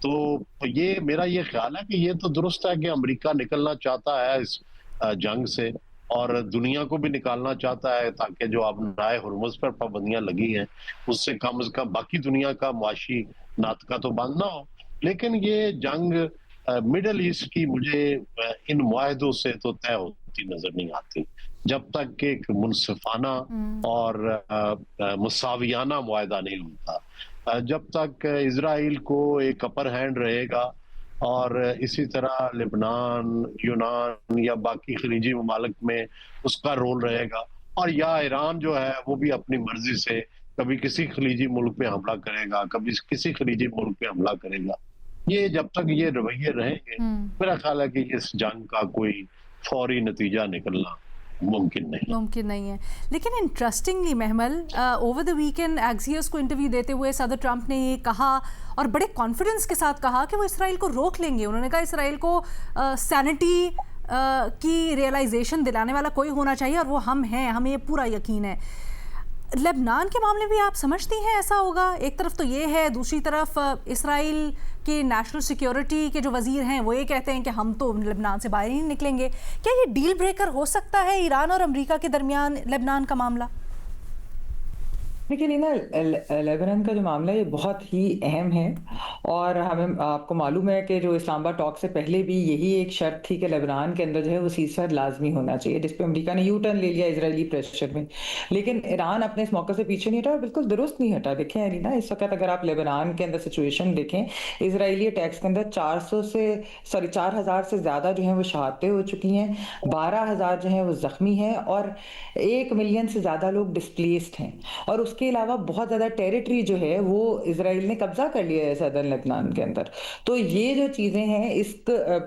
تو یہ میرا یہ خیال ہے کہ یہ تو درست ہے کہ امریکہ نکلنا چاہتا ہے اس جنگ سے، اور دنیا کو بھی نکالنا چاہتا ہے، تاکہ جو اب نائے ہرمز پر پابندیاں لگی ہیں اس سے کم از کم باقی دنیا کا معاشی ناطقہ تو بند نہ ہو۔ لیکن یہ جنگ مڈل ایسٹ کی مجھے ان معاہدوں سے تو طے ہوتی نظر نہیں آتی، جب تک کہ ایک منصفانہ اور مساویانہ معاہدہ نہیں ہوتا، جب تک اسرائیل کو ایک اپر ہینڈ رہے گا، اور اسی طرح لبنان، یونان یا باقی خلیجی ممالک میں اس کا رول رہے گا، اور یا ایران جو ہے وہ بھی اپنی مرضی سے کبھی کسی خلیجی ملک پہ حملہ کرے گا، کبھی کسی خلیجی ملک پہ حملہ کرے گا، یہ جب تک یہ رویے رہیں گے میرا خیال ہے کہ اس جنگ کا کوئی فوری نتیجہ نکلنا ممکن نہیں ہے۔ لیکن انٹرسٹنگلی محمل، اوور دا ویکینڈ ایکسیوس کو انٹرویو دیتے ہوئے صدر ٹرمپ نے یہ کہا، اور بڑے کانفیڈنس کے ساتھ کہا، کہ وہ اسرائیل کو روک لیں گے۔ انہوں نے کہا اسرائیل کو سینٹی کی ریئلائزیشن دلانے والا کوئی ہونا چاہیے، اور وہ ہم ہیں، ہمیں یہ پورا یقین ہے۔ لبنان کے معاملے بھی آپ سمجھتی ہیں ایسا ہوگا؟ ایک طرف تو یہ ہے، دوسری طرف اسرائیل کے نیشنل سیکیورٹی کے جو وزیر ہیں وہ یہ کہتے ہیں کہ ہم تو لبنان سے باہر ہی نہیں نکلیں گے۔ کیا یہ ڈیل بریکر ہو سکتا ہے ایران اور امریکہ کے درمیان لبنان کا معاملہ؟ لیکن لیبنان کا جو معاملہ ہے یہ بہت ہی اہم ہے، اور ہمیں آپ کو معلوم ہے کہ جو اسلام آباد ٹاک سے پہلے بھی یہی ایک شرط تھی کہ لیبنان کے اندر جو ہے وہ سیز فائر لازمی ہونا چاہیے، جس پہ امریکہ نے یو ٹرن لے لیا اسرائیلی پریشر میں۔ لیکن ایران اپنے اس موقع سے پیچھے نہیں ہٹا، اور بالکل درست نہیں ہٹا۔ دیکھیں ارینا، اس وقت اگر آپ لیبنان کے اندر سچویشن دیکھیں، اسرائیلی اٹیکس کے اندر 4,000 سے زیادہ جو ہیں وہ شہادتیں ہو چکی ہیں، 12,000 جو ہیں وہ زخمی ہیں، اور 1 ملین سے زیادہ لوگ ڈسپلیسڈ ہیں، اور اس کے علاوہ بہت زیادہ ٹیریٹری جو ہے وہ اسرائیل نے قبضہ کر لیا ہے صدر لبنان کے اندر۔ تو یہ جو چیزیں ہیں، اس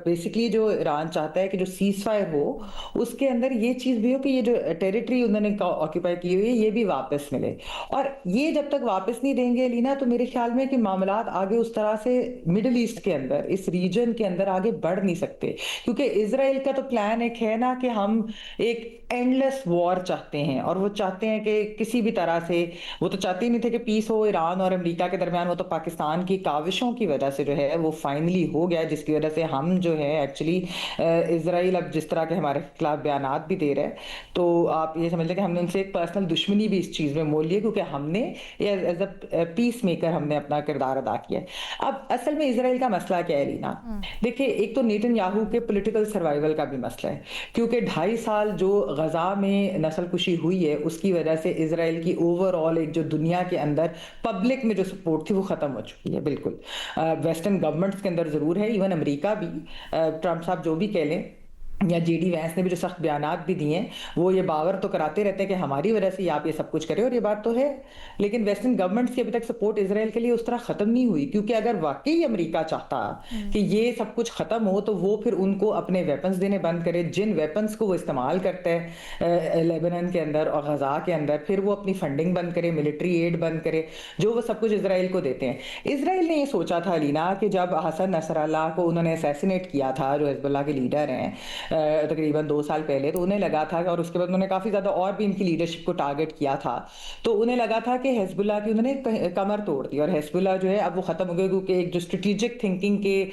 بیسکلی جو ایران چاہتا ہے کہ جو سیز فائر ہو، اس کے اندر یہ چیز بھی ہو کہ یہ جو ٹیریٹری انہوں نے آکیپائی کی ہوئی ہے یہ بھی واپس ملے، اور یہ جب تک واپس نہیں دیں گے لینا، تو میرے خیال میں کہ معاملات آگے اس طرح سے مڈل ایسٹ کے اندر، اس ریجن کے اندر آگے بڑھ نہیں سکتے، کیونکہ اسرائیل کا تو پلان ایک ہے نا کہ ہم ایک اینڈلیس وار چاہتے ہیں، اور وہ چاہتے ہیں کہ کسی بھی طرح سے، وہ تو چاہتے ہی نہیں تھے کہ پیس ہو ایران اور امریکہ کے درمیان، وہ تو پاکستان کی کاوشوں کی وجہ سے جو ہے وہ فائنلی ہو گیا، جس کی وجہ سے ہم جو ہے ایکچولی اسرائیل اب جس طرح کے ہمارے خلاف بیانات بھی دے رہے ہیں، تو آپ یہ سمجھ لیں کہ ہم نے ان سے ایک پرسنل دشمنی بھی اس چیز میں مول لی ہے، کیونکہ ہم نے ایز اے پیس میکر ہم نے اپنا کردار ادا کیا ہے۔ اب اصل میں اسرائیل کا مسئلہ کیا ہے لینا؟ دیکھیں، ایک تو نیتن یاہو کے پولیٹیکل سروائیول کا بھی مسئلہ ہے، کیونکہ 2.5 سال جو غزہ میں نسل کشی ہوئی ہے اس کی وجہ سے اسرائیل کی اوور آل ایک جو دنیا کے اندر پبلک میں جو سپورٹ تھی وہ ختم ہو چکی ہے۔ بالکل ویسٹرن گورنمنٹس کے اندر ضرور ہے، ایون امریکہ بھی، ٹرمپ صاحب جو بھی کہہ لیں، یا جے ڈی وینس نے بھی جو سخت بیانات بھی دیے ہیں، وہ یہ باور تو کراتے رہتے ہیں کہ ہماری وجہ سے آپ یہ سب کچھ کریں، اور یہ بات تو ہے، لیکن ویسٹرن گورنمنٹس کی ابھی تک سپورٹ اسرائیل کے لیے اس طرح ختم نہیں ہوئی، کیونکہ اگر واقعی امریکہ چاہتا کہ یہ سب کچھ ختم ہو تو وہ پھر ان کو اپنے ویپنز دینے بند کرے، جن ویپنز کو وہ استعمال کرتا ہے لیبنان کے اندر اور غزہ کے اندر، پھر وہ اپنی فنڈنگ بند کرے، ملٹری ایڈ بند کرے، جو وہ سب کچھ اسرائیل کو دیتے ہیں۔ اسرائیل نے یہ سوچا تھا لینا کہ جب حسن نصر اللہ کو انہوں نے اسیسینیٹ کیا تھا، جو حزب اللہ کے لیڈر ہیں، تقریباً 2 سال پہلے، تو انہیں لگا تھا، اور اس کے بعد انہوں نے کافی زیادہ اور بھی ان کی لیڈرشپ کو ٹارگٹ کیا تھا، تو انہیں لگا تھا کہ حزب اللہ کی انہوں نے کمر توڑ دی، اور حزب اللہ جو ہے اب وہ ختم ہو گئے، کیونکہ ایک جو اسٹریٹجک تھنکنگ کے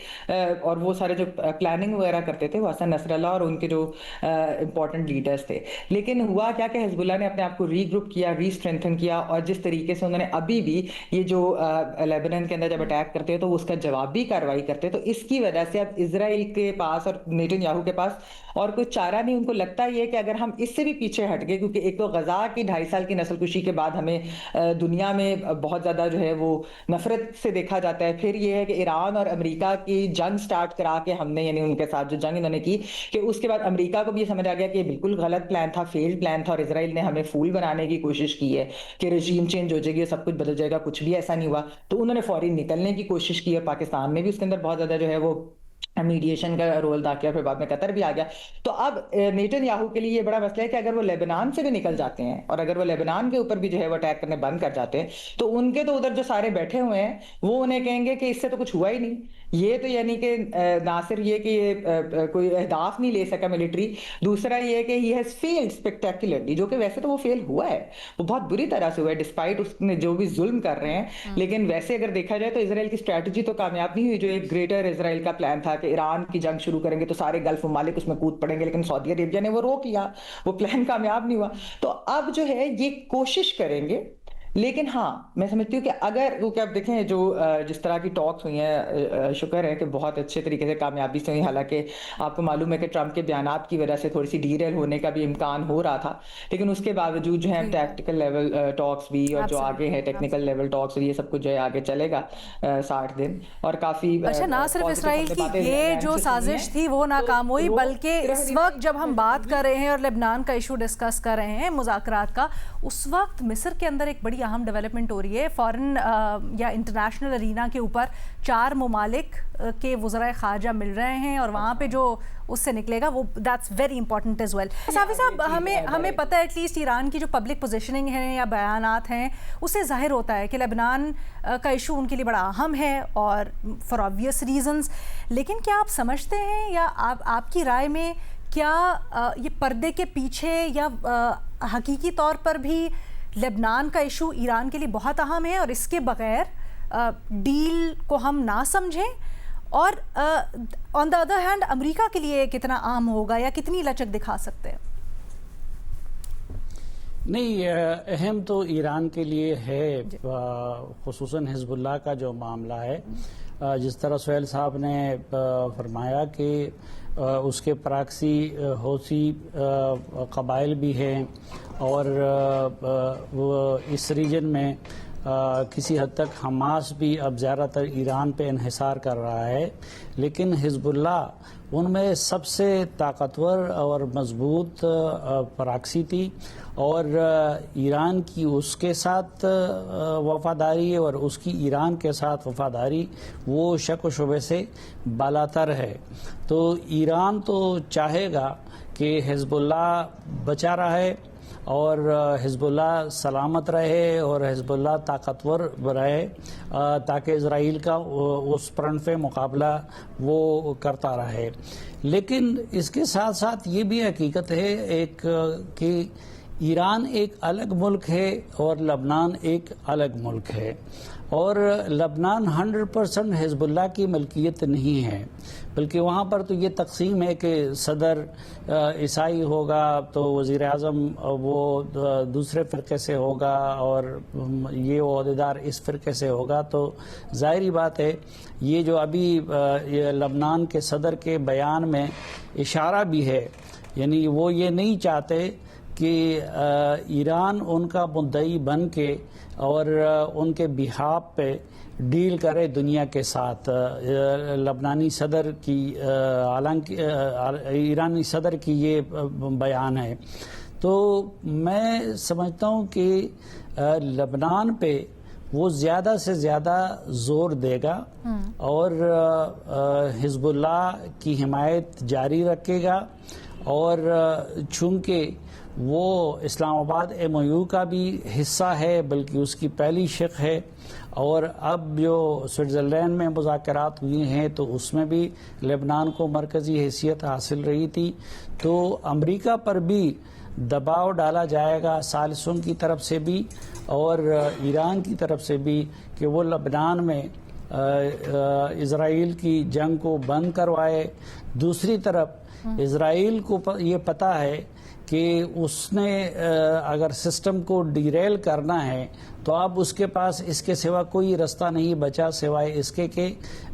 اور وہ سارے جو پلاننگ وغیرہ کرتے تھے وہ حسن نصر اللہ اور ان کے جو امپورٹنٹ لیڈرز تھے۔ لیکن ہوا کیا کہ حزب اللہ نے اپنے آپ کو ری گروپ کیا، ری اسٹرینتھن کیا، اور جس طریقے سے انہوں نے ابھی بھی یہ جو لیبنان کے اندر جب اٹیک کرتے ہیں تو اس کا جوابی کارروائی کرتے ہیں، تو اس کی وجہ سے اب اسرائیل کے پاس اور نیتن یاہو کے پاس اور کوئی چارہ نہیں، ان کو لگتا یہ کہ اگر ہم اس سے بھی پیچھے ہٹ گئے، کیونکہ ایک تو غزہ کی 2.5 سال کی نسل کشی کے بعد ہمیں دنیا میں بہت زیادہ جو ہے وہ نفرت سے دیکھا جاتا ہے، پھر یہ ہے کہ ایران اور امریکہ کی جنگ سٹارٹ کرا کے ہم نے، یعنی ان کے ساتھ جو جنگ انہوں نے کی، کہ اس کے بعد امریکہ کو بھی یہ سمجھ آ گیا کہ یہ بالکل غلط پلان تھا، فیلڈ پلان تھا، اور اسرائیل نے ہمیں فول بنانے کی کوشش کی ہے کہ رجیم چینج ہو جائے گی، سب کچھ بدل جائے گا، کچھ بھی ایسا نہیں ہوا، تو انہوں نے فوری نکلنے کی کوشش کی ہے، پاکستان نے بھی اس کے اندر بہت زیادہ جو ہے وہ میڈیشن کا رول ادا کیا، پھر بعد میں قطر بھی آ گیا۔ تو اب نیتن یاہو کے لیے یہ بڑا مسئلہ ہے کہ اگر وہ لیبنان سے بھی نکل جاتے ہیں، اور اگر وہ لیبنان کے اوپر بھی جو ہے وہ اٹیک کرنے بند کر جاتے ہیں، تو ان کے تو ادھر جو سارے بیٹھے ہوئے ہیں وہ انہیں کہیں گے کہ اس سے تو کچھ ہوا ہی نہیں، یہ تو یعنی کہ نہ صرف یہ کہ یہ کوئی اہداف نہیں لے سکا ملٹری، دوسرا یہ کہ ہی ہیز فیلڈ اسپیکٹیکولرلی، جو کہ ویسے تو وہ فیل ہوا ہے، وہ بہت بری طرح سے ہوا ہے ڈسپائٹ اس نے جو بھی ظلم کر رہے ہیں. لیکن ویسے اگر دیکھا جائے تو اسرائیل کی اسٹریٹجی تو کامیاب نہیں ہوئی. جو ایک گریٹر اسرائیل کا پلان تھا کہ ایران کی جنگ شروع کریں گے تو سارے گلف ممالک اس میں کود پڑیں گے، لیکن سعودی عربیہ نے وہ روک لیا، وہ پلان کامیاب نہیں ہوا. تو اب جو ہے یہ کوشش کریں گے. لیکن ہاں میں سمجھتی ہوں کہ اگر کیونکہ اب دیکھیں جو جس طرح کی ٹاکس ہوئی ہیں، شکر ہے کہ بہت اچھے طریقے سے کامیابی سے ہوئی. حالانکہ آپ کو معلوم ہے کہ ٹرمپ کے بیانات کی وجہ سے تھوڑی سی ڈیریل ہونے کا بھی امکان ہو رہا تھا، لیکن اس کے باوجود جو ہے ٹیکٹیکل لیول ٹاکس بھی اور جو آگے ہے ٹیکنیکل لیول ٹاکس، یہ سب کچھ جو ہے آگے چلے گا 60 دن. اور کافی اچھا، نہ صرف اسرائیل کی یہ جو سازش تھی وہ ناکام ہوئی، بلکہ اس وقت جب ہم بات کر رہے ہیں اور لبنان کا ایشو ڈسکس کر رہے ہیں مذاکرات کا، اس وقت مصر کے اندر ایک بڑی اہم ڈیولپمنٹ ہو رہی ہے. فارن یا انٹرنیشنل ارینا کے اوپر 4 ممالک کے وزرائے خارجہ مل رہے ہیں، اور وہاں پہ جو اس سے نکلے گا وہ that's very important as well. Safi صاحب، ہمیں پتہ ہے ایٹ لیسٹ ایران کی جو پبلک پوزیشننگ ہے یا بیانات ہیں اس سے ظاہر ہوتا ہے کہ لبنان کا ایشو ان کے لیے بڑا اہم ہے اور فار آبویس ریزنز. لیکن کیا آپ سمجھتے ہیں یا آپ کی رائے میں کیا یہ پردے کے پیچھے یا حقیقی طور پر بھی لبنان کا ایشو ایران کے لیے بہت اہم ہے اور اس کے بغیر ڈیل کو ہم نہ سمجھیں؟ اور آن دا ادر ہینڈ امریکہ کے لیے کتنا اہم ہوگا یا کتنی لچک دکھا سکتے ہیں؟ نہیں، اہم تو ایران کے لیے ہے، خصوصاً حزب اللہ کا جو معاملہ ہے. جس طرح سہیل صاحب نے فرمایا کہ اس کے پراکسی حوثی قبائل بھی ہیں، اور اس ریجن میں کسی حد تک حماس بھی اب زیادہ تر ایران پہ انحصار کر رہا ہے. لیکن حزب اللہ ان میں سب سے طاقتور اور مضبوط پراکسی تھی، اور ایران کی اس کے ساتھ وفاداری اور اس کی ایران کے ساتھ وفاداری وہ شک و شبے سے بالاتر ہے. تو ایران تو چاہے گا کہ حزب اللہ بچا رہے اور حزب اللہ سلامت رہے اور حزب اللہ طاقتور رہے، تاکہ اسرائیل کا اس فرنٹ پہ مقابلہ وہ کرتا رہے. لیکن اس کے ساتھ ساتھ یہ بھی حقیقت ہے ایک کہ ایران ایک الگ ملک ہے اور لبنان ایک الگ ملک ہے، اور لبنان 100% حزب اللہ کی ملکیت نہیں ہے، بلکہ وہاں پر تو یہ تقسیم ہے کہ صدر عیسائی ہوگا تو وزیر اعظم وہ دوسرے فرقے سے ہوگا اور یہ عہدیدار اس فرقے سے ہوگا. تو ظاہری بات ہے یہ جو ابھی لبنان کے صدر کے بیان میں اشارہ بھی ہے، یعنی وہ یہ نہیں چاہتے کہ ایران ان کا مدعی بن کے اور ان کے بہاف پہ ڈیل کرے دنیا کے ساتھ. لبنانی صدر کی حالانکہ ایرانی صدر کی یہ بیان ہے. تو میں سمجھتا ہوں کہ لبنان پہ وہ زیادہ سے زیادہ زور دے گا اور حزب اللہ کی حمایت جاری رکھے گا. اور چونکہ وہ اسلام آباد MOU کا بھی حصہ ہے، بلکہ اس کی پہلی شق ہے، اور اب جو سوئٹزرلینڈ میں مذاکرات ہوئی ہیں تو اس میں بھی لبنان کو مرکزی حیثیت حاصل رہی تھی. تو امریکہ پر بھی دباؤ ڈالا جائے گا ثالثوں کی طرف سے بھی اور ایران کی طرف سے بھی کہ وہ لبنان میں اسرائیل کی جنگ کو بند کروائے. دوسری طرف اسرائیل کو یہ پتہ ہے کہ اس نے اگر سسٹم کو ڈیریل کرنا ہے تو اب اس کے پاس اس کے سوا کوئی رستہ نہیں بچا سوائے اس کے کہ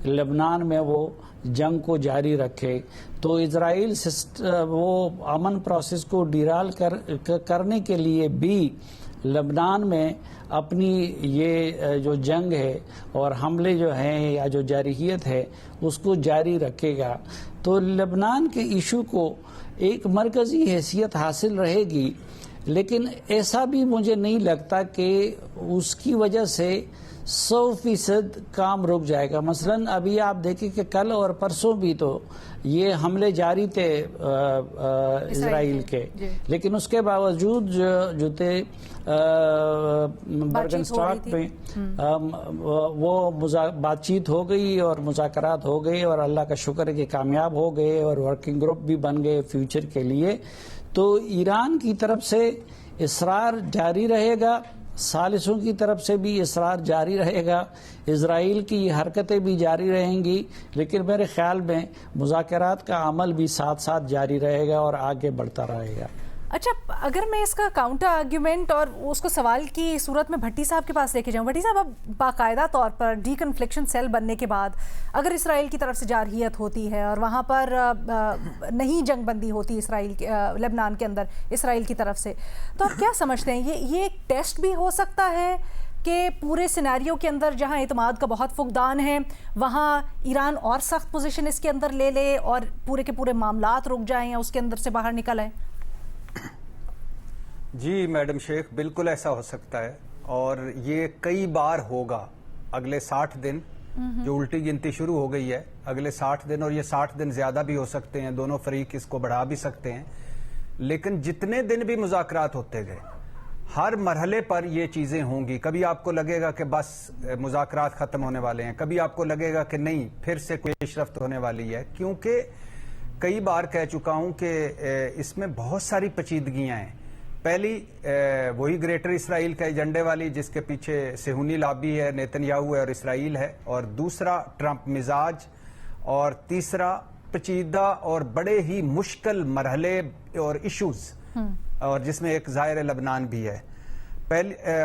لبنان میں وہ جنگ کو جاری رکھے. تو اسرائیل وہ امن پروسیس کو ڈیرال کرنے کے لیے بھی لبنان میں اپنی یہ جو جنگ ہے اور حملے جو ہیں یا جو جارحیت ہے اس کو جاری رکھے گا. تو لبنان کے ایشو کو ایک مرکزی حیثیت حاصل رہے گی، لیکن ایسا بھی مجھے نہیں لگتا کہ اس کی وجہ سے 100% کام رک جائے گا. مثلا ابھی آپ دیکھیں کہ کل اور پرسوں بھی تو یہ حملے جاری تھے اسرائیل کے, لیکن اس کے باوجود جو تھے برگن اسٹاک میں وہ بات چیت ہو گئی اور مذاکرات ہو گئے, اور اللہ کا شکر ہے کہ کامیاب ہو گئے اور ورکنگ گروپ بھی بن گئے فیوچر کے لیے. تو ایران کی طرف سے اصرار جاری رہے گا, ثالثوں کی طرف سے بھی اصرار جاری رہے گا, اسرائیل کی حرکتیں بھی جاری رہیں گی, لیکن میرے خیال میں مذاکرات کا عمل بھی ساتھ ساتھ جاری رہے گا اور آگے بڑھتا رہے گا. اچھا, اگر میں اس کا کاؤنٹر آرگیومنٹ اور اس کو سوال کی صورت میں بھٹی صاحب کے پاس لے کے جاؤں. بھٹی صاحب, اب باقاعدہ طور پر ڈی کنفلکشن سیل بننے کے بعد اگر اسرائیل کی طرف سے جارحیت ہوتی ہے اور وہاں پر نہیں جنگ بندی ہوتی اسرائیل لبنان کے اندر اسرائیل کی طرف سے, تو آپ کیا سمجھتے ہیں یہ ایک ٹیسٹ بھی ہو سکتا ہے کہ پورے سیناریو کے اندر جہاں اعتماد کا بہت فقدان ہے وہاں ایران اور سخت پوزیشن اس کے اندر لے لے اور پورے کے پورے معاملات رک جائیں یا اس کے اندر سے باہر نکل آئیں؟ جی میڈم شیخ, بالکل ایسا ہو سکتا ہے, اور یہ کئی بار ہوگا. اگلے 60 دن جو الٹی گنتی شروع ہو گئی ہے, اگلے 60 دن, اور یہ 60 دن زیادہ بھی ہو سکتے ہیں, دونوں فریق اس کو بڑھا بھی سکتے ہیں. لیکن جتنے دن بھی مذاکرات ہوتے گئے, ہر مرحلے پر یہ چیزیں ہوں گی. کبھی آپ کو لگے گا کہ بس مذاکرات ختم ہونے والے ہیں, کبھی آپ کو لگے گا کہ نہیں, پھر سے کوئی پیش رفت ہونے والی ہے. کیونکہ کئی بار کہہ چکا ہوں کہ اس میں بہت ساری پیچیدگیاں ہیں. پہلی وہی گریٹر اسرائیل کا ایجنڈے والی جس کے پیچھے صہیونی لابی ہے, نیتن یاہو ہے اور اسرائیل ہے, اور دوسرا ٹرمپ مزاج, اور تیسرا پیچیدہ اور بڑے ہی مشکل مرحلے اور ایشوز, اور جس میں ایک ظاہر لبنان بھی ہے.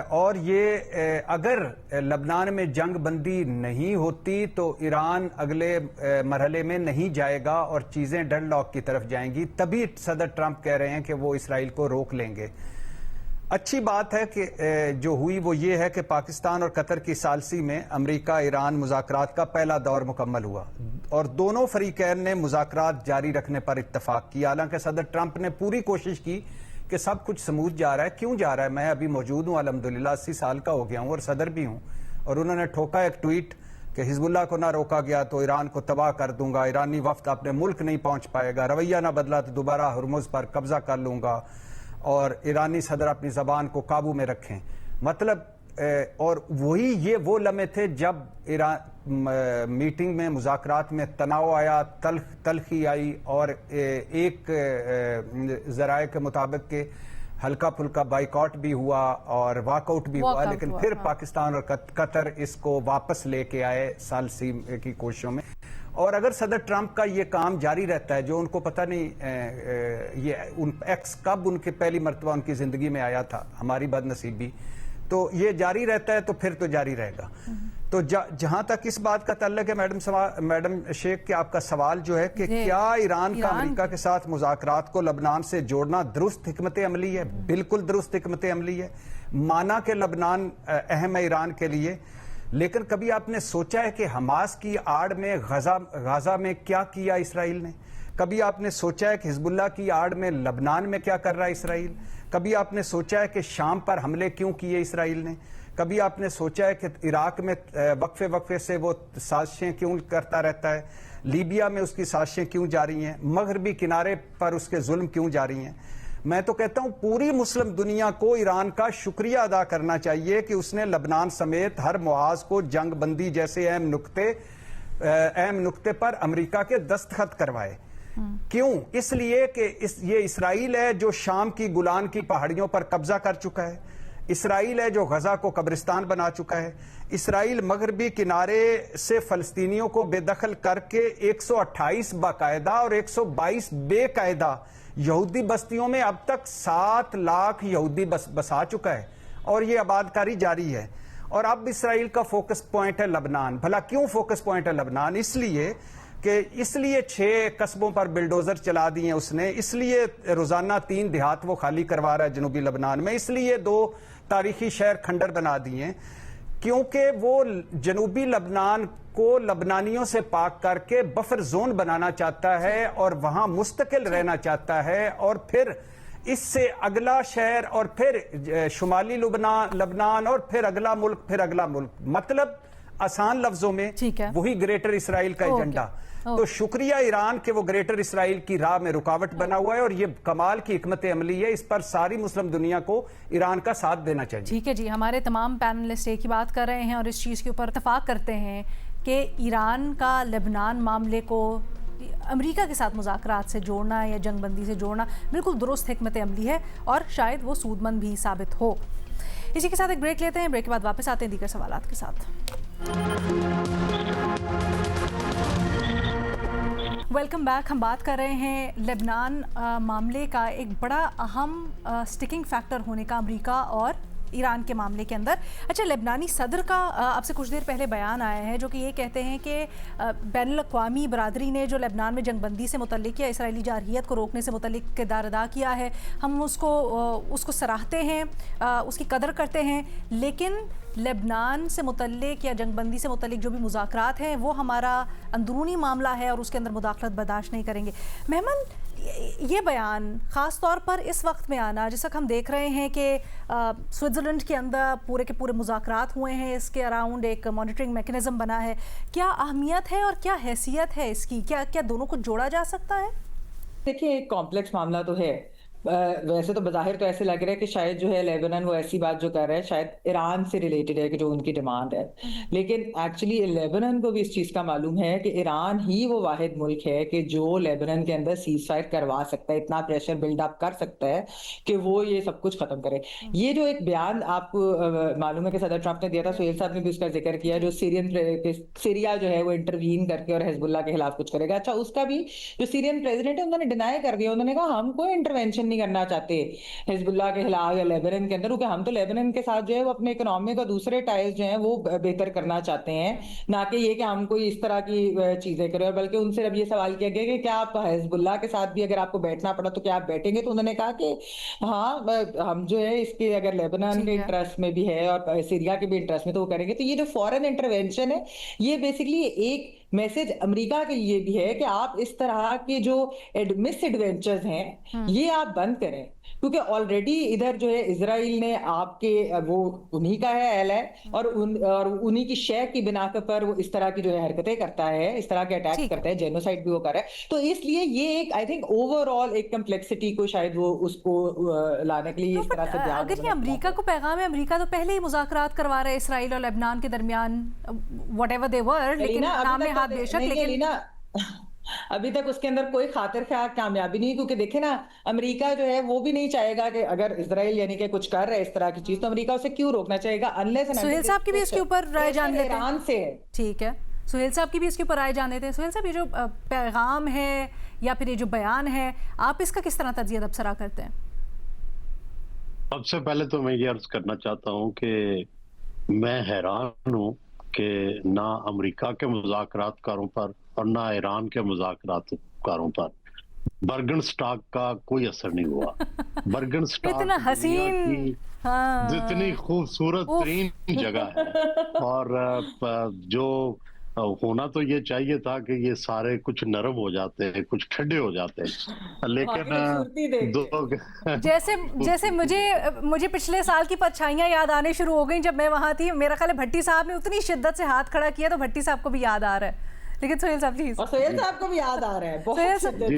اور یہ اگر لبنان میں جنگ بندی نہیں ہوتی تو ایران اگلے مرحلے میں نہیں جائے گا اور چیزیں ڈیڈ لاک کی طرف جائیں گی. تبھی صدر ٹرمپ کہہ رہے ہیں کہ وہ اسرائیل کو روک لیں گے. اچھی بات ہے کہ جو ہوئی وہ یہ ہے کہ پاکستان اور قطر کی ثالثی میں امریکہ ایران مذاکرات کا پہلا دور مکمل ہوا, اور دونوں فریقین نے مذاکرات جاری رکھنے پر اتفاق کیا. حالانکہ صدر ٹرمپ نے پوری کوشش کی کہ سب کچھ سموتھ جا رہا ہے. کیوں جا رہا ہے؟ میں ابھی موجود ہوں, الحمدللہ 80 سال کا ہو گیا ہوں اور صدر بھی ہوں, اور انہوں نے ٹھوکا ایک ٹویٹ کہ حزب اللہ کو نہ روکا گیا تو ایران کو تباہ کر دوں گا, ایرانی وفد اپنے ملک نہیں پہنچ پائے گا, رویہ نہ بدلا تو دوبارہ ہرمز پر قبضہ کر لوں گا, اور ایرانی صدر اپنی زبان کو قابو میں رکھیں. مطلب اور وہی یہ وہ لمحے تھے جب میٹنگ میں مذاکرات میں تناؤ آیا, تلخی آئی, اور ایک ذرائع کے مطابق کہ ہلکا پھلکا بائیکاٹ بھی ہوا اور واک آؤٹ بھی ہوا, لیکن پھر پاکستان اور قطر اس کو واپس لے کے آئے ثالثی کی کوششوں میں. اور اگر صدر ٹرمپ کا یہ کام جاری رہتا ہے, جو ان کو پتہ نہیں یہ ایکس کب ان کے پہلی مرتبہ ان کی زندگی میں آیا تھا, ہماری بد نصیبی, تو یہ جاری رہتا ہے تو پھر تو جاری رہے گا. تو جہاں تک اس بات کا تعلق ہے میڈم شیخ کہ آپ کا سوال جو ہے کہ کیا ایران کا امریکہ کے ساتھ مذاکرات کو لبنان سے جوڑنا درست حکمت عملی ہے؟ بالکل درست حکمت عملی ہے. مانا کہ لبنان اہم ہے ایران کے لیے, لیکن کبھی آپ نے سوچا ہے کہ حماس کی آڑ میں غزہ میں کیا کیا اسرائیل نے؟ کبھی آپ نے سوچا ہے کہ حزب اللہ کی آڑ میں لبنان میں کیا کر رہا ہے اسرائیل؟ کبھی آپ نے سوچا ہے کہ شام پر حملے کیوں کیے اسرائیل نے؟ کبھی آپ نے سوچا ہے کہ عراق میں وقفے سے وہ سازشیں کیوں کرتا رہتا ہے؟ لیبیا میں اس کی سازشیں کیوں جاری ہیں؟ مغربی کنارے پر اس کے ظلم کیوں جاری ہیں؟ میں تو کہتا ہوں پوری مسلم دنیا کو ایران کا شکریہ ادا کرنا چاہیے کہ اس نے لبنان سمیت ہر محاذ کو جنگ بندی جیسے اہم نقطے پر امریکہ کے دستخط کروائے. کیوں؟ اس لیے کہ یہ اسرائیل ہے جو شام کی گولان کی پہاڑیوں پر قبضہ کر چکا ہے, اسرائیل ہے جو غزہ کو قبرستان بنا چکا ہے, اسرائیل مغربی کنارے سے فلسطینیوں کو بے دخل کر کے 128 باقاعدہ اور 122 بے قاعدہ یہودی بستیوں میں اب تک 7 لاکھ یہودی بسا چکا ہے, اور یہ آبادکاری جاری ہے. اور اب اسرائیل کا فوکس پوائنٹ ہے لبنان. بھلا کیوں فوکس پوائنٹ ہے لبنان؟ اس لیے 6 قصبوں پر بلڈوزر چلا دیے اس نے, اس لیے روزانہ 3 دیہات وہ خالی کروا رہا ہے جنوبی لبنان میں, اس لیے 2 تاریخی شہر کھنڈر بنا دیے, کیونکہ وہ جنوبی لبنان کو لبنانیوں سے پاک کر کے بفر زون بنانا چاہتا ہے اور وہاں مستقل رہنا چاہتا ہے, اور پھر اس سے اگلا شہر اور پھر شمالی لبنان اور پھر اگلا ملک، مطلب آسان لفظوں میں ٹھیک ہے، وہی گریٹر اسرائیل کا ایجنڈا. تو شکریہ ایران کہ وہ گریٹر اسرائیل کی راہ میں رکاوٹ بنا ہوا ہے، اور یہ کمال کی حکمت عملی ہے. اس پر ساری مسلم دنیا کو ایران کا ساتھ دینا چاہیے. ٹھیک ہے جی، ہمارے تمام پینلسٹ ایک ہی بات کر رہے ہیں اور اس چیز کے اوپر اتفاق کرتے ہیں کہ ایران کا لبنان معاملے کو امریکہ کے ساتھ مذاکرات سے جوڑنا یا جنگ بندی سے جوڑنا بالکل درست حکمت عملی ہے اور شاید وہ سود مند بھی ثابت ہو. اسی کے ساتھ ایک بریک لیتے ہیں، بریک کے بعد واپس آتے ہیں دیگر سوالات کے ساتھ. Welcome back. ہم بات کر رہے ہیں لبنان معاملے کا ایک بڑا اہم سٹکنگ فیکٹر ہونے کا امریکہ اور ایران کے معاملے کے اندر. اچھا، لبنانی صدر کا اب سے کچھ دیر پہلے بیان آیا ہے جو کہ یہ کہتے ہیں کہ بین الاقوامی برادری نے جو لبنان میں جنگ بندی سے متعلق یا اسرائیلی جارحیت کو روکنے سے متعلق کردار ادا کیا ہے، ہم اس کو سراہتے ہیں، اس کی قدر کرتے ہیں، لیکن لبنان سے متعلق یا جنگ بندی سے متعلق جو بھی مذاکرات ہیں وہ ہمارا اندرونی معاملہ ہے اور اس کے اندر مداخلت برداشت نہیں کریں گے. مہمن، یہ بیان خاص طور پر اس وقت میں آنا جس وقت ہم دیکھ رہے ہیں کہ سوئٹزرلینڈ کے اندر پورے کے پورے مذاکرات ہوئے ہیں، اس کے اراؤنڈ ایک مانیٹرنگ میکنزم بنا ہے، کیا اہمیت ہے اور کیا حیثیت ہے اس کی؟ کیا دونوں کو جوڑا جا سکتا ہے؟ دیکھیں، ایک کمپلیکس معاملہ تو ہے. ویسے تو بظاہر تو ایسے لگ رہا ہے کہ شاید جو ہے لیبنان وہ ایسی بات جو کر رہا ہے شاید ایران سے ریلیٹڈ ہے کہ جو ان کی ڈیمانڈ ہے، لیکن ایکچولی لیبنان کو بھی اس چیز کا معلوم ہے کہ ایران ہی وہ واحد ملک ہے کہ جو لیبنان کے اندر سیز فائر کروا سکتا ہے، اتنا پریشر بلڈ اپ کر سکتا ہے کہ وہ یہ سب کچھ ختم کرے. یہ جو ایک بیان آپ کو معلوم ہے کہ صدر ٹرمپ نے دیا تھا، سہیل صاحب نے بھی اس کا ذکر کیا، جو سیریا جو ہے وہ انٹروین کر کے اور حزب اللہ کے خلاف کچھ کرے گا. اچھا، اس کا بھی جو سیرین پریزیڈنٹ ہے انہوں نے ڈینائی کر دیا، انہوں نے کہا ہم کوئی انٹروینشن نہیں کرنا چاہتے حزب اللہ کے خلاف یا لیبنان کے اندر، کیونکہ ہم تو لیبنان کے ساتھ جو ہے وہ اپنے اکنامی کا دوسرے ٹائز جو ہیں وہ بہتر کرنا چاہتے ہیں، نہ کہ یہ کہ ہم کوئی اس طرح کی چیزیں کریں. اور بلکہ ان سے اب یہ سوال کیا گیا کہ کیا آپ حزب اللہ کے ساتھ بھی اگر آپ کو بیٹھنا پڑا تو کیا آپ بیٹھیں گے؟ تو انہوں نے کہا کہ ہاں، ہم جو ہے اس کے اگر لیبنان کے انٹرسٹ میں بھی ہے اور سیریا کے بھی انٹرسٹ میں تو وہ کریں گے. تو یہ جو فورن انٹروینشن ہے یہ بیسکلی ایک میسج امریکہ کے لیے بھی ہے کہ آپ اس طرح کے جو مس ایڈونچرز ہیں یہ آپ بند کریں، کیونکہ آلریڈی ادھر جو ہے اسرائیل نے آپ کے وہ انہی کا ہے اہل ہے اور انہی کی شے کی بنا پر وہ اس طرح کی جو ہے حرکتیں کرتا ہے، اس طرح کے اٹیک کرتا ہے، جینوسائڈ بھی وہ کر رہا ہے. تو اس لیے یہ ایک آئی تھنک اوور آل ایک کمپلیکسٹی کو شاید وہ اس کو لانے کے لیے اس طرح سے اگر یہ امریکہ کو پیغام ہے، امریکہ تو پہلے ہی مذاکرات کروا رہے اسرائیل اور لبنان کے درمیان واٹ ایور دے ور، لیکن نام ہاتھ بے شک، لیکن ابھی تک اس کے اندر کوئی خاطر خواہ کامیابی نہیں. کیونکہ دیکھیں نا، امریکہ جو ہے وہ بھی نہیں چاہے گا کہ اگر اسرائیل یعنی کہ کچھ کر رہا ہے اس طرح کی چیز تو امریکہ اسے کیوں روکنا چاہے گا. سہیل صاحب کی بھی اس کے اوپر رائے جان لیتے ہیں. ایران سے ٹھیک ہے، سہیل صاحب کی بھی اس کے اوپر رائے جان لیتے ہیں. سہیل صاحب، یہ جو پیغام ہے یا پھر یہ جو بیان ہے، آپ اس کا کس طرح تجزیہ تبصرہ کرتے ہیں؟ سب سے پہلے تو میں یہ عرض کرنا چاہتا ہوں کہ میں حیران ہوں کہ نہ امریکہ کے مذاکرات کاروں پر اور نہ ایران کے مذاکرات کاروں پر برگن سٹاک کا کوئی اثر نہیں ہوا. برگن سٹاک اتنا حسین، جتنی خوبصورت ترین جگہ ہے، اور جو ہونا تو یہ چاہیے تھا کہ یہ سارے کچھ نرم ہو جاتے ہیں، کچھ ٹھنڈے ہو جاتے ہیں، لیکن جیسے مجھے پچھلے سال کی پرچھائیاں یاد آنے شروع ہو گئیں جب میں وہاں تھی. میرا خیال ہے بھٹی صاحب نے اتنی شدت سے ہاتھ کھڑا کیا تو بھٹی صاحب کو بھی یاد آ رہا ہے. لیکن سہیل صاحب پلیز. اور سہیل صاحب کو بھی یاد آ رہا ہے بہت شدت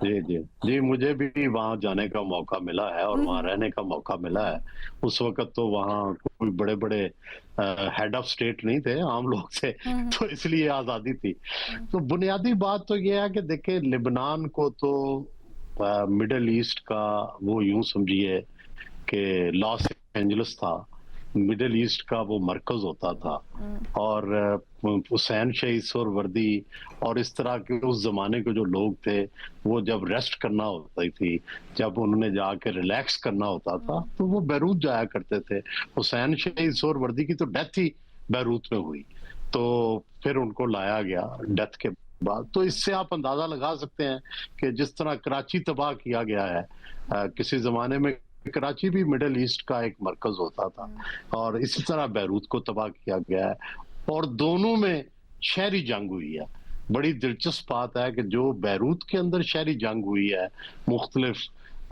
سے. جی مجھے بھی وہاں جانے کا موقع ملا ہے اور وہاں رہنے کا موقع ملا ہے. اس وقت تو وہاں کوئی بڑے بڑے ہیڈ آف اسٹیٹ نہیں تھے، عام لوگ تھے، تو اس لیے آزادی تھی. تو بنیادی بات تو یہ ہے کہ دیکھیں، لبنان کو تو مڈل ایسٹ کا وہ یوں سمجھیے کہ لاس اینجلس تھا، مڈل ایسٹ کا وہ مرکز ہوتا تھا. اور حسین شہید سہروردی اور اس طرح کے اس زمانے کے جو لوگ تھے وہ جب ریسٹ کرنا ہوتی تھی، جب انہوں نے جا کے ریلیکس کرنا ہوتا تھا تو وہ بیروت جایا کرتے تھے. حسین شہید سہروردی کی تو ڈیتھ ہی بیروت میں ہوئی، تو پھر ان کو لایا گیا ڈیتھ کے بعد. تو اس سے آپ اندازہ لگا سکتے ہیں کہ جس طرح کراچی تباہ کیا گیا ہے، کسی زمانے میں کراچی بھی مڈل ایسٹ کا ایک مرکز ہوتا تھا، اور اسی طرح بیروت کو تباہ کیا گیا ہے. اور دونوں میں شہری جنگ ہوئی ہے. بڑی دلچسپ بات ہے کہ جو بیروت کے اندر شہری جنگ ہوئی ہے مختلف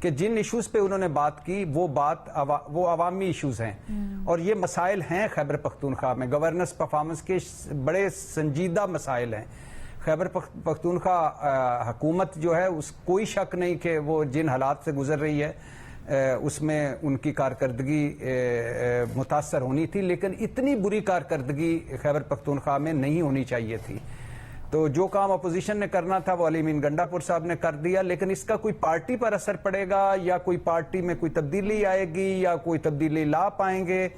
کہ جن ایشوز پہ انہوں نے بات کی وہ عوامی ایشوز ہیں اور یہ مسائل ہیں خیبر پختونخوا میں، گورننس پرفارمنس کے بڑے سنجیدہ مسائل ہیں۔ خیبر پختونخوا حکومت جو ہے کوئی شک نہیں کہ وہ جن حالات سے گزر رہی ہے اس میں ان کی کارکردگی متاثر ہونی تھی، لیکن اتنی بری کارکردگی خیبر پختونخوا میں نہیں ہونی چاہیے تھی۔ تو جو کام اپوزیشن نے کرنا تھا وہ علی امین گنڈا پور صاحب نے کر دیا، لیکن اس کا کوئی پارٹی پر اثر پڑے گا یا کوئی پارٹی میں کوئی تبدیلی آئے گی یا کوئی تبدیلی لا پائیں گے؟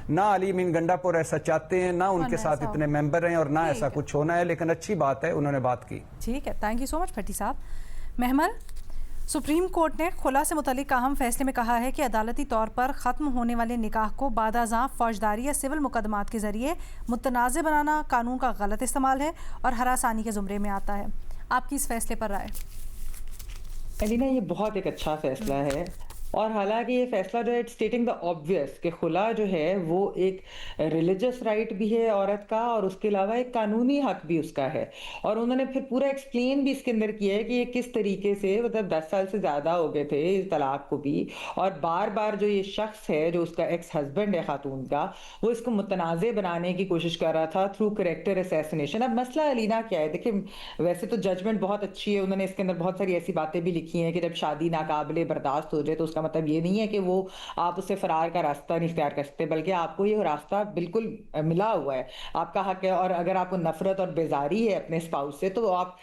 نہ علی امین گنڈا پور ایسا چاہتے ہیں، نہ ان کے ساتھ اتنے ممبر ہیں اور نہ ایسا کچھ ہونا ہے، لیکن اچھی بات ہے انہوں نے بات کی۔ ٹھیک ہے، تھینک یو سو مچ بھٹی صاحب۔ محمل، سپریم کورٹ نے خلا سے متعلق اہم فیصلے میں کہا ہے کہ عدالتی طور پر ختم ہونے والے نکاح کو بعد ازاں فوجداری یا سول مقدمات کے ذریعے متنازع بنانا قانون کا غلط استعمال ہے اور ہراسانی کے زمرے میں آتا ہے۔ آپ کی اس فیصلے پر رائے؟ الینا، یہ بہت ایک اچھا فیصلہ ہے، اور حالانکہ یہ فیصلہ جو ہے اسٹیٹنگ دا آبویس کہ خلا جو ہے وہ ایک ریلیجس رائٹ بھی ہے عورت کا اور اس کے علاوہ ایک قانونی حق بھی اس کا ہے، اور انہوں نے پھر پورا ایکسپلین بھی اس کے اندر کیا ہے کہ یہ کس طریقے سے مطلب 10 سال سے زیادہ ہو گئے تھے طلاق کو بھی، اور بار بار جو یہ شخص ہے جو اس کا ایکس ہسبینڈ ہے خاتون کا، وہ اس کو متنازع بنانے کی کوشش کر رہا تھا تھرو کریکٹر اسیسنیشن۔ اب مسئلہ الینا کیا ہے، دیکھیں ویسے تو ججمنٹ بہت اچھی ہے، انہوں نے اس کے اندر بہت ساری ایسی باتیں بھی لکھی ہیں کہ جب شادی ناقابل برداشت ہو جائے تو اس کا مطلب یہ نہیں ہے کہ وہ آپ اس سے فرار کا راستہ نہیں اختیار کر سکتے، بلکہ آپ کو یہ راستہ بالکل ملا ہوا ہے، آپ کا حق ہے، اور اگر آپ کو نفرت اور بیزاری ہے اپنے اسپاؤس سے تو آپ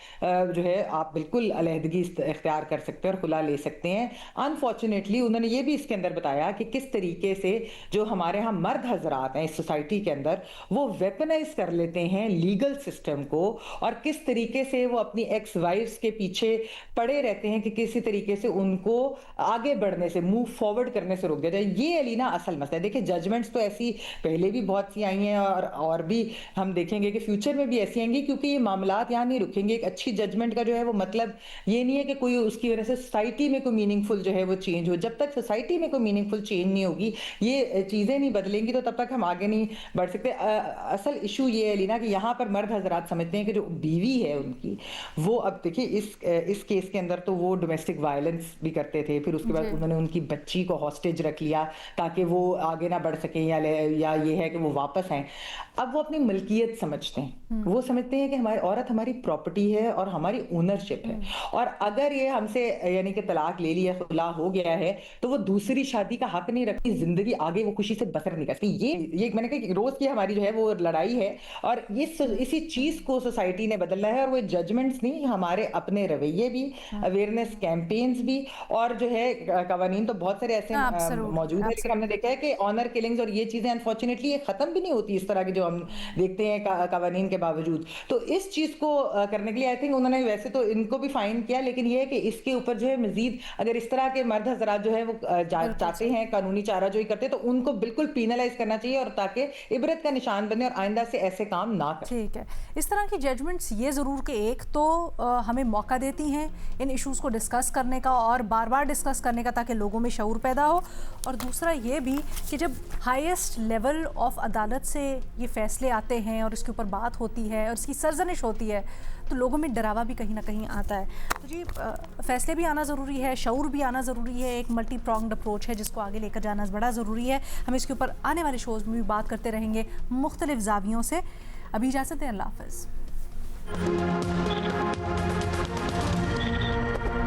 جو ہے آپ بالکل علیحدگی اختیار کر سکتے ہیں اور خلا لے سکتے ہیں۔ انفارچونیٹلی انہوں نے یہ بھی اس کے اندر بتایا کہ کس طریقے سے جو ہمارے ہاں مرد حضرات ہیں اس سوسائٹی کے اندر وہ ویپنائز کر لیتے ہیں لیگل سسٹم کو، اور کس طریقے سے وہ اپنی ایکس وائفز کے پیچھے پڑے رہتے ہیں کہ کسی طریقے سے ان کو آگے بڑھنے سے، موو فارورڈ کرنے سے روک دیا جائے۔ یہ الینا اصل مسئلہ ہے۔ دیکھیں ججمنٹس تو ایسی پہلے بھی بہت سی آئی ہیں اور بھی ہم دیکھیں گے کہ فیوچر میں بھی ایسی آئیں گی، کیونکہ یہ معاملات یہاں نہیں رکیں گے۔ ایک اچھی ججمنٹ کا جو ہے وہ مطلب یہ نہیں ہے کہ کوئی اس کی وجہ سے سوسائٹی میں کوئی میننگ فل جو ہے وہ چینج ہو۔ جب تک سوسائٹی میں کوئی میننگ فل چینج نہیں ہوگی، یہ چیزیں نہیں بدلیں گی، تو تب تک ہم آگے نہیں بڑھ سکتے۔ اصل ایشو یہ ہے الینا کہ یہاں پر مرد حضرات سمجھتے ہیں کہ جو بیوی ہے ان کی، وہ اب دیکھیں اس کیس کے اندر تو وہ ڈومیسٹک وائلنس بھی کرتے تھے، پھر اس کے بعد انہوں نے ان کی بچی کو ہاسٹیج رکھ لیا تاکہ وہ آگے نہ بڑھ سکیں یا یہ ہے کہ وہ واپس آئیں۔ اب وہ اپنی ملکیت سمجھتے ہیں، وہ سمجھتے ہیں کہ ہماری عورت ہماری پراپرٹی ہے اور ہماری اونرشپ ہے، اور اگر یہ ہم سے یعنی کہ طلاق لے لیا، خلا ہو گیا ہے، تو وہ دوسری شادی کا حق نہیں رکھتی، زندگی آگے وہ خوشی سے بسر نہیں کرتی۔ یہ میں نے کہا کہ روز کی ہماری جو ہے وہ لڑائی ہے، اور اسی چیز کو سوسائٹی نے بدلنا ہے، اور وہ ججمنٹس نہیں، ہمارے اپنے رویے بھی، اویئرنیس کیمپینز بھی، اور جو ہے قوانین تو بہت سارے ایسے موجود ہیں، لیکن ہم نے دیکھا ہے کہ آنر کلنگز اور یہ چیزیں انفارچونیٹلی یہ ختم بھی نہیں ہوتی اس طرح کی جو ہم دیکھتے ہیں قوانین کے باوجود۔ تو اس چیز کو کرنے کے لیے آئی تھنک انہوں نے ویسے تو ان کو بھی فائن کیا، لیکن یہ ہے کہ اس کے اوپر جو ہے مزید اگر اس طرح کے مرد حضرات جو ہے وہ چاہتے ہیں قانونی چارہ جوئی کرتے تو ان کو بالکل پینلائز کرنا چاہیے، اور تاکہ عبرت کا نشان بنے اور آئندہ سے ایسے کام نہ کریں۔ ٹھیک ہے، اس طرح کی ججمنٹس یہ ضرور کہ ایک تو ہمیں موقع دیتی ہیں ان ایشوز کو ڈسکس کرنے کا اور بار بار ڈسکس کرنے کا تاکہ لوگوں میں شعور پیدا ہو، اور دوسرا یہ بھی کہ جب ہائیسٹ لیول آف عدالت سے یہ فیصلے آتے ہیں اور اس کے اوپر بات ہوتی ہے اور اس کی سرزنش ہوتی ہے تو لوگوں میں ڈراوا بھی کہیں نہ کہیں آتا ہے۔ تو جی فیصلے بھی آنا ضروری ہے، شعور بھی آنا ضروری ہے، ایک ملٹی پرانگڈ اپروچ ہے جس کو آگے لے کر جانا بڑا ضروری ہے۔ ہم اس کے اوپر آنے والے شوز میں بھی بات کرتے رہیں گے مختلف زاویوں سے۔ ابھی اجازت دیں، اللہ حافظ۔